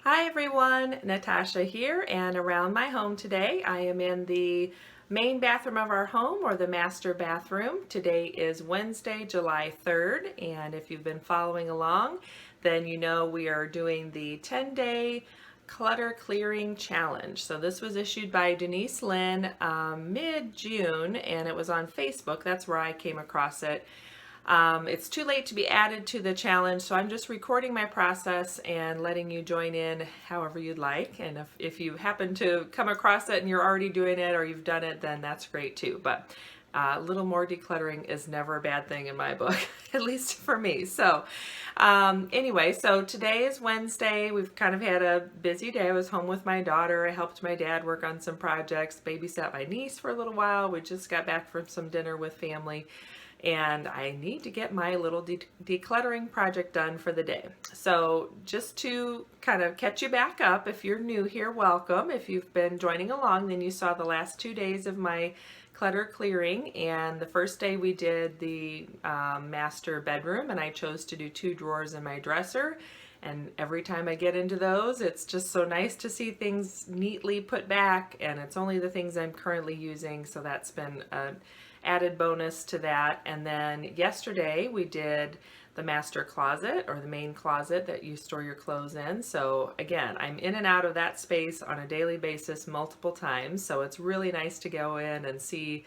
Hi everyone, Natasha here, and around my home today I am in the main bathroom of our home, or the master bathroom. Today is Wednesday, July 3rd, and if you've been following along, then you know we are doing the 10-day Clutter Clearing Challenge. So this was issued by Denise Lynn mid-June, and it was on Facebook. That's where I came across it. It's too late to be added to the challenge, so I'm just recording my process and letting you join in however you'd like. And if you happen to come across it and you're already doing it or you've done it, then that's great too. But a little more decluttering is never a bad thing in my book, at least for me. So anyway, so today is Wednesday. We've kind of had a busy day. I was home with my daughter. I helped my dad work on some projects, babysat my niece for a little while. We just got back from some dinner with family. And I need to get my little decluttering project done for the day. So just to kind of catch you back up, if you're new here, welcome. If you've been joining along, then you saw the last 2 days of my clutter clearing. And the first day we did the master bedroom, and I chose to do 2 drawers in my dresser. And every time I get into those, it's just so nice to see things neatly put back, and it's only the things I'm currently using, so that's been an added bonus to that. And then yesterday we did the master closet, or the main closet that you store your clothes in. So again, I'm in and out of that space on a daily basis multiple times, so it's really nice to go in and see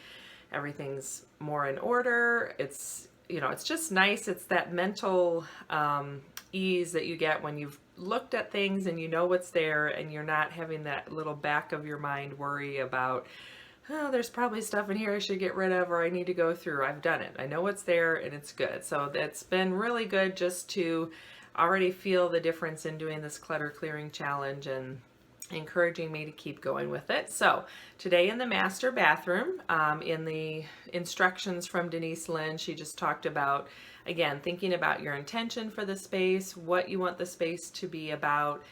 everything's more in order. It's, you know, it's just nice. It's that mental ease that you get when you've looked at things and you know what's there, and you're not having that little back of your mind worry about, oh, there's probably stuff in here I should get rid of, or I need to go through. I've done it. I know what's there and it's good. So that's been really good just to already feel the difference in doing this clutter clearing challenge, and encouraging me to keep going with it. So today in the master bathroom, in the instructions from Denise Lynn, she just talked about, again, thinking about your intention for the space, what you want the space to be about.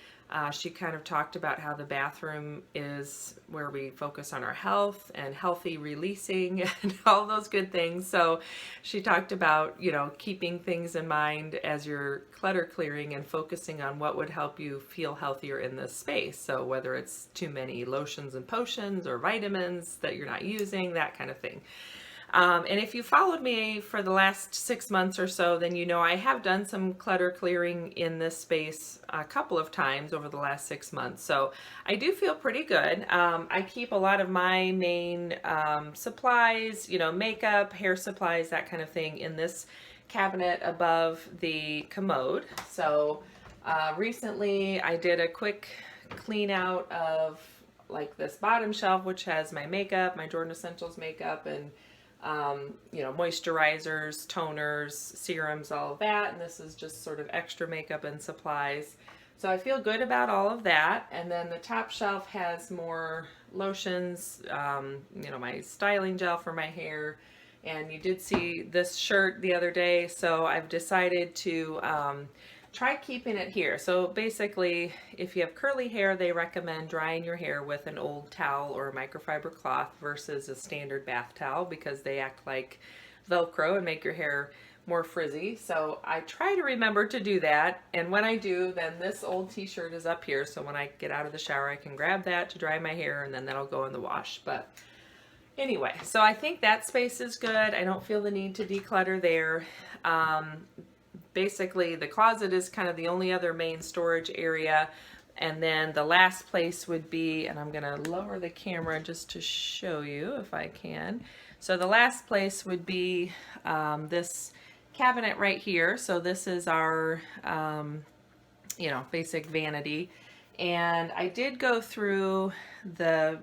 She kind of talked about how the bathroom is where we focus on our health and healthy releasing and all those good things. So she talked about, you know, keeping things in mind as you're clutter clearing and focusing on what would help you feel healthier in this space. So whether it's too many lotions and potions or vitamins that you're not using, that kind of thing. And if you followed me for the last 6 months or so, then you know I have done some clutter clearing in this space a couple of times over the last 6 months. So I do feel pretty good. I keep a lot of my main supplies, you know, makeup, hair supplies, that kind of thing, in this cabinet above the commode. So recently I did a quick clean out of like this bottom shelf, which has my makeup, my Jordan Essentials makeup, and you know, moisturizers, toners, serums, all of that. And this is just sort of extra makeup and supplies. So I feel good about all of that. And then the top shelf has more lotions, you know, my styling gel for my hair. And you did see this shirt the other day, so I've decided to try keeping it here. So basically, if you have curly hair, they recommend drying your hair with an old towel or a microfiber cloth versus a standard bath towel, because they act like Velcro and make your hair more frizzy. So I try to remember to do that, and when I do, then this old t-shirt is up here, so when I get out of the shower I can grab that to dry my hair, and then that'll go in the wash. But anyway, so I think that space is good. I don't feel the need to declutter there. Basically, the closet is kind of the only other main storage area. And then the last place would be, and I'm going to lower the camera just to show you if I can. So the last place would be this cabinet right here. So this is our, you know, basic vanity. And I did go through the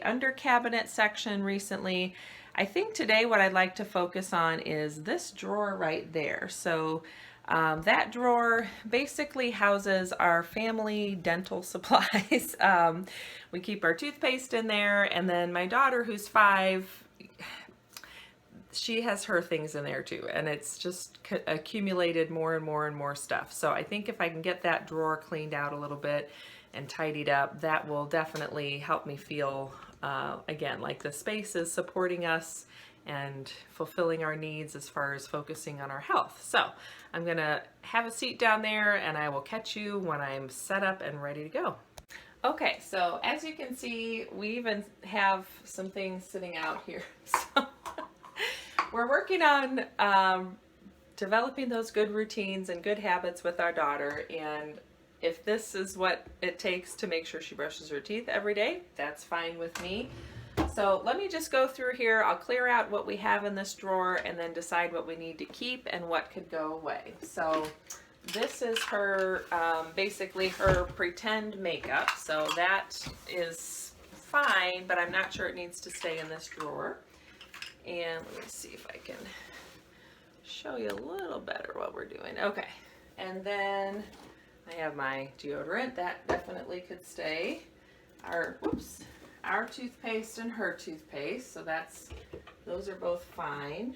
under cabinet section recently. I think today what I'd like to focus on is this drawer right there. So that drawer basically houses our family dental supplies. We keep our toothpaste in there, and then my daughter, who's 5, she has her things in there too, and it's just accumulated more and more and more stuff. So I think if I can get that drawer cleaned out a little bit and tidied up, that will definitely help me feel again like the space is supporting us and fulfilling our needs as far as focusing on our health. So I'm gonna have a seat down there and I will catch you when I'm set up and ready to go. Okay, so as you can see, we even have some things sitting out here. So we're working on developing those good routines and good habits with our daughter, and if this is what it takes to make sure she brushes her teeth every day, that's fine with me. So let me just go through here. I'll clear out what we have in this drawer and then decide what we need to keep and what could go away. So this is her, basically her pretend makeup. So that is fine, but I'm not sure it needs to stay in this drawer. And let me see if I can show you a little better what we're doing. Okay, and then I have my deodorant. That definitely could stay. Our toothpaste and her toothpaste. So those are both fine.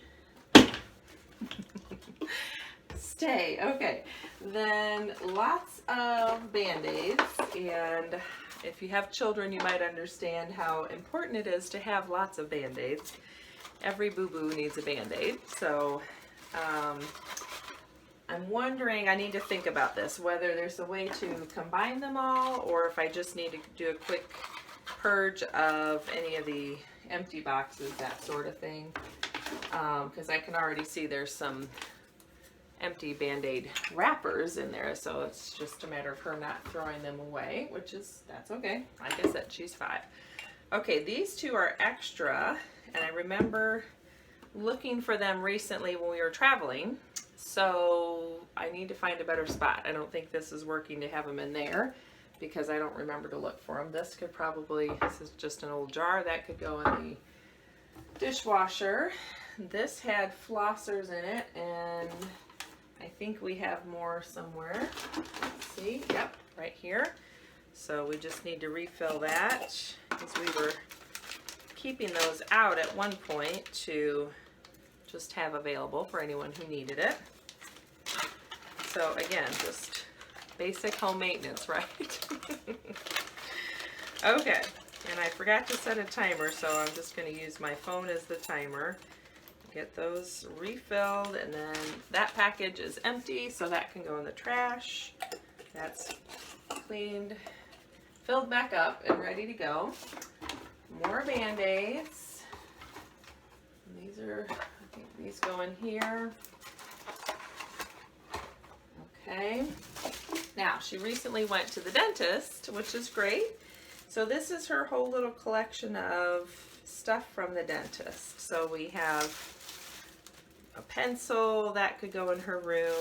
Stay. Okay. Then lots of Band-Aids, and if you have children, you might understand how important it is to have lots of Band-Aids. Every boo-boo needs a Band-Aid. So I'm wondering, I need to think about this, whether there's a way to combine them all or if I just need to do a quick purge of any of the empty boxes, that sort of thing. Because I can already see there's some empty Band-Aid wrappers in there, so it's just a matter of her not throwing them away, that's okay. Like I said, she's 5. Okay, these two are extra, and I remember looking for them recently when we were traveling, so I need to find a better spot. I don't think this is working to have them in there because I don't remember to look for them. This is just an old jar that could go in the dishwasher. This had flossers in it, and I think we have more somewhere. Let's see, yep, right here. So we just need to refill that because we were keeping those out at one point to just have available for anyone who needed it. So again, just basic home maintenance, right? Okay, and I forgot to set a timer, so I'm just going to use my phone as the timer. Get those refilled, and then that package is empty, so that can go in the trash. That's cleaned, filled back up, and ready to go. More Band-Aids. I think these go in here. Okay. Now, she recently went to the dentist, which is great. So this is her whole little collection of stuff from the dentist. So we have a pencil that could go in her room,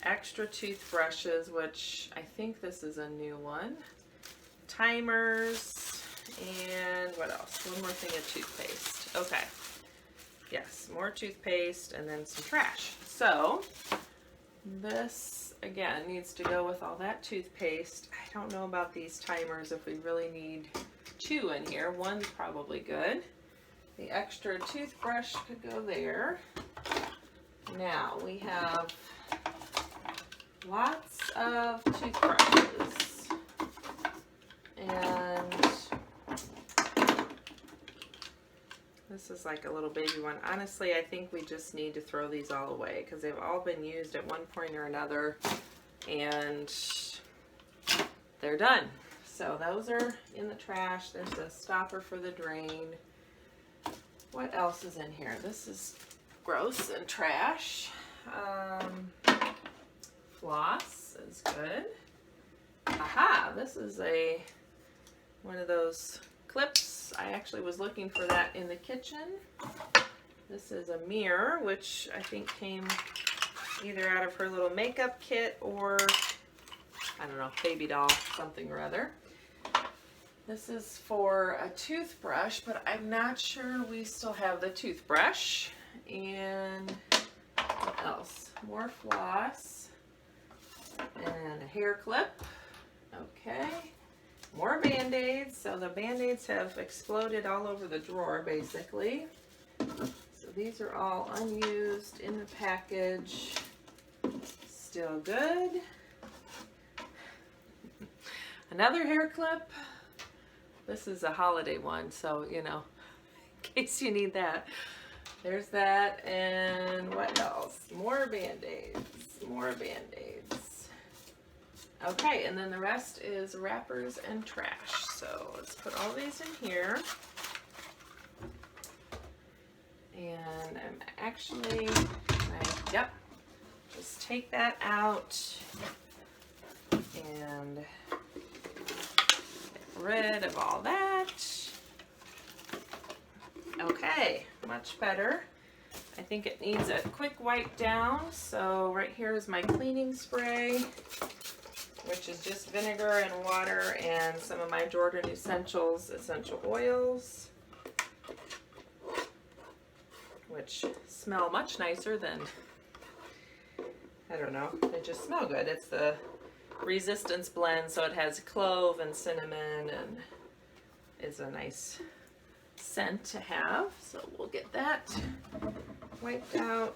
extra toothbrushes, which I think this is a new one, timers, and what else? One more thing of toothpaste. Okay. Yes, more toothpaste, and then some trash. So this again needs to go with all that toothpaste. I don't know about these timers, if we really need 2 in here. One's probably good. The extra toothbrush could go there. Now we have lots of toothbrushes, and this is like a little baby one. Honestly, I think we just need to throw these all away because they've all been used at one point or another, and they're done. So those are in the trash. There's a stopper for the drain. What else is in here? This is gross and trash. Floss is good. Aha, this is one of those clips. I actually was looking for that in the kitchen. This is a mirror, which I think came either out of her little makeup kit or, I don't know, baby doll, something or other. This is for a toothbrush, but I'm not sure we still have the toothbrush. And what else? More floss and a hair clip. Okay. More Band-Aids. So the Band-Aids have exploded all over the drawer, basically. So these are all unused in the package. Still good. Another hair clip. this is a holiday one, so you know, in case you need that. There's that, and what else? More Band-Aids, more Band-Aids. Okay, and then the rest is wrappers and trash. So let's put all these in here. And I'm actually, yep, just take that out and get rid of all that. Okay, much better. I think it needs a quick wipe down. So right here is my cleaning spray, which is just vinegar and water and some of my Jordan Essentials essential oils, which smell much nicer than, I don't know, they just smell good. It's the Resistance blend, so it has clove and cinnamon and is a nice scent to have. So we'll get that wiped out.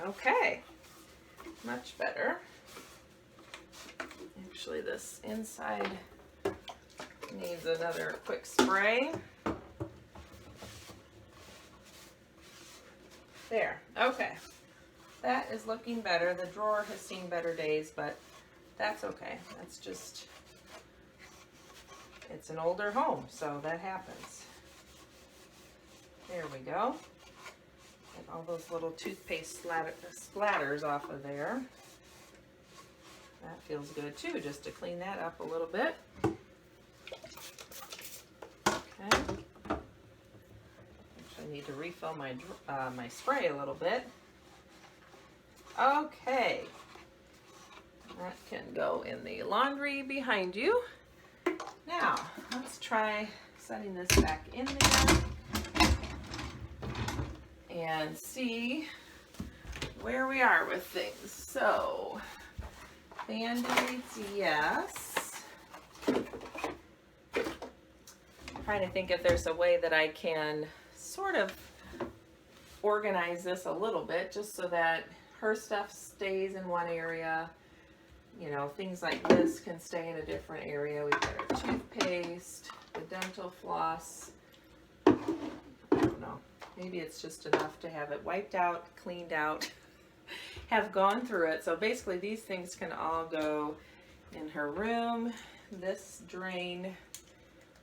Okay, much better. Actually, this inside needs another quick spray. There, okay. That is looking better. The drawer has seen better days, but that's okay. That's just, it's an older home, so that happens. There we go. Get all those little toothpaste splatters off of there. That feels good too, just to clean that up a little bit. Okay. Actually, I need to refill my my spray a little bit. Okay. That can go in the laundry behind you. Now, let's try setting this back in there and see where we are with things. So, Band-Aids, yes. Trying to think if there's a way that I can sort of organize this a little bit just so that her stuff stays in one area. You know, things like this can stay in a different area. We've got our toothpaste, the dental floss. I don't know. Maybe it's just enough to have it wiped out, cleaned out, have gone through it. So basically these things can all go in her room. This drain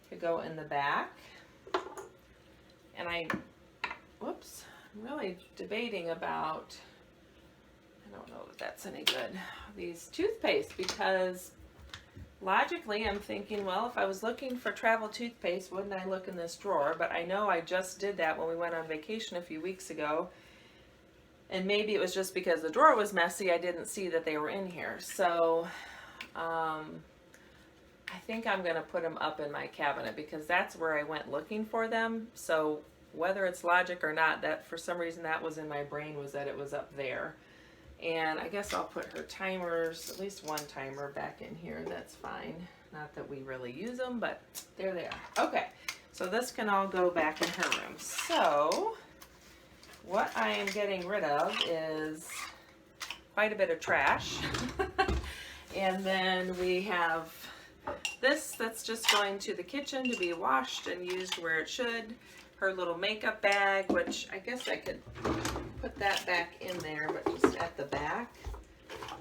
could go in the back. And I'm really debating about, I don't know if that's any good, these toothpaste, because logically I'm thinking, well, if I was looking for travel toothpaste, wouldn't I look in this drawer? But I know I just did that when we went on vacation a few weeks ago. And maybe it was just because the drawer was messy, I didn't see that they were in here. So I think I'm going to put them up in my cabinet because that's where I went looking for them. So whether it's logic or not, that for some reason that was in my brain, was that it was up there. And I guess I'll put her timers, at least one timer, back in here. That's fine. Not that we really use them, but there they are. Okay, so this can all go back in her room. So what I am getting rid of is quite a bit of trash. And then we have this that's just going to the kitchen to be washed and used where it should. Her little makeup bag, which I guess I could put that back in there, but just at the back.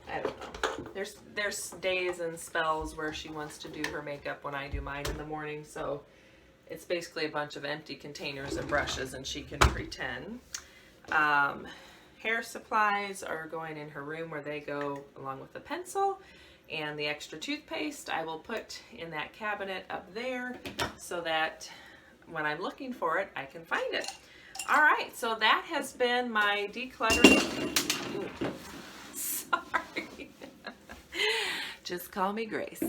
I don't know. There's days and spells where she wants to do her makeup when I do mine in the morning, so it's basically a bunch of empty containers and brushes, and she can pretend. Hair supplies are going in her room where they go along with the pencil, and the extra toothpaste I will put in that cabinet up there so that when I'm looking for it, I can find it. All right, so that has been my decluttering. Ooh, sorry. Just call me Grace.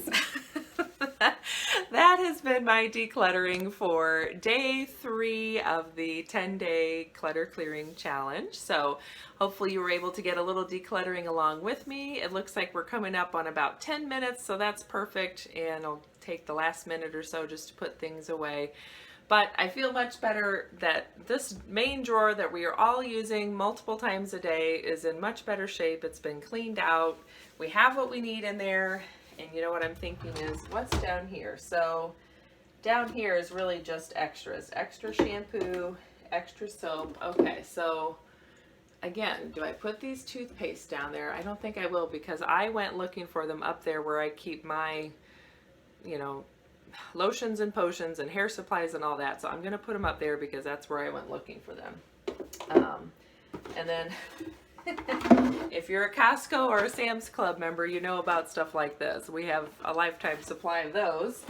That has been my decluttering for day 3 of the 10-day clutter clearing challenge. So hopefully you were able to get a little decluttering along with me. It looks like we're coming up on about 10 minutes, so that's perfect. And I'll take the last minute or so just to put things away. But I feel much better that this main drawer that we are all using multiple times a day is in much better shape. It's been cleaned out. We have what we need in there. And you know what I'm thinking is, what's down here? So down here is really just extras. Extra shampoo, extra soap. Okay, so again, do I put these toothpaste down there? I don't think I will, because I went looking for them up there where I keep my, you know, lotions and potions and hair supplies and all that. So I'm going to put them up there because that's where I went looking for them. And then if you're a Costco or a Sam's Club member, you know about stuff like this. We have a lifetime supply of those.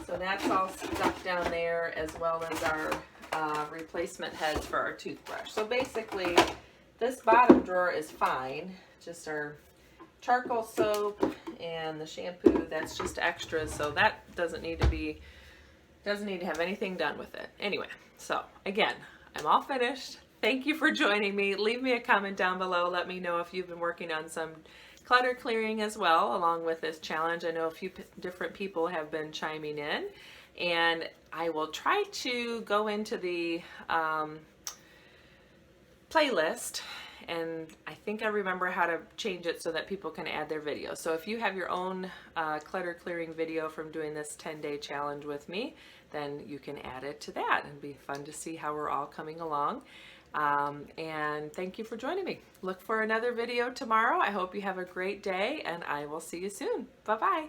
So that's all stuck down there, as well as our replacement heads for our toothbrush. So basically, this bottom drawer is fine. Just our charcoal soap and the shampoo, that's just extras, so that doesn't need to have anything done with it. Anyway, so again, I'm all finished. Thank you for joining me. Leave me a comment down below. Let me know if you've been working on some clutter clearing as well along with this challenge. I know a few different people have been chiming in, and I will try to go into the playlist, and I think I remember how to change it so that people can add their videos. So if you have your own clutter clearing video from doing this 10-day challenge with me, then you can add it to that. It'd be fun to see how we're all coming along. And thank you for joining me. Look for another video tomorrow. I hope you have a great day, and I will see you soon. Bye-bye.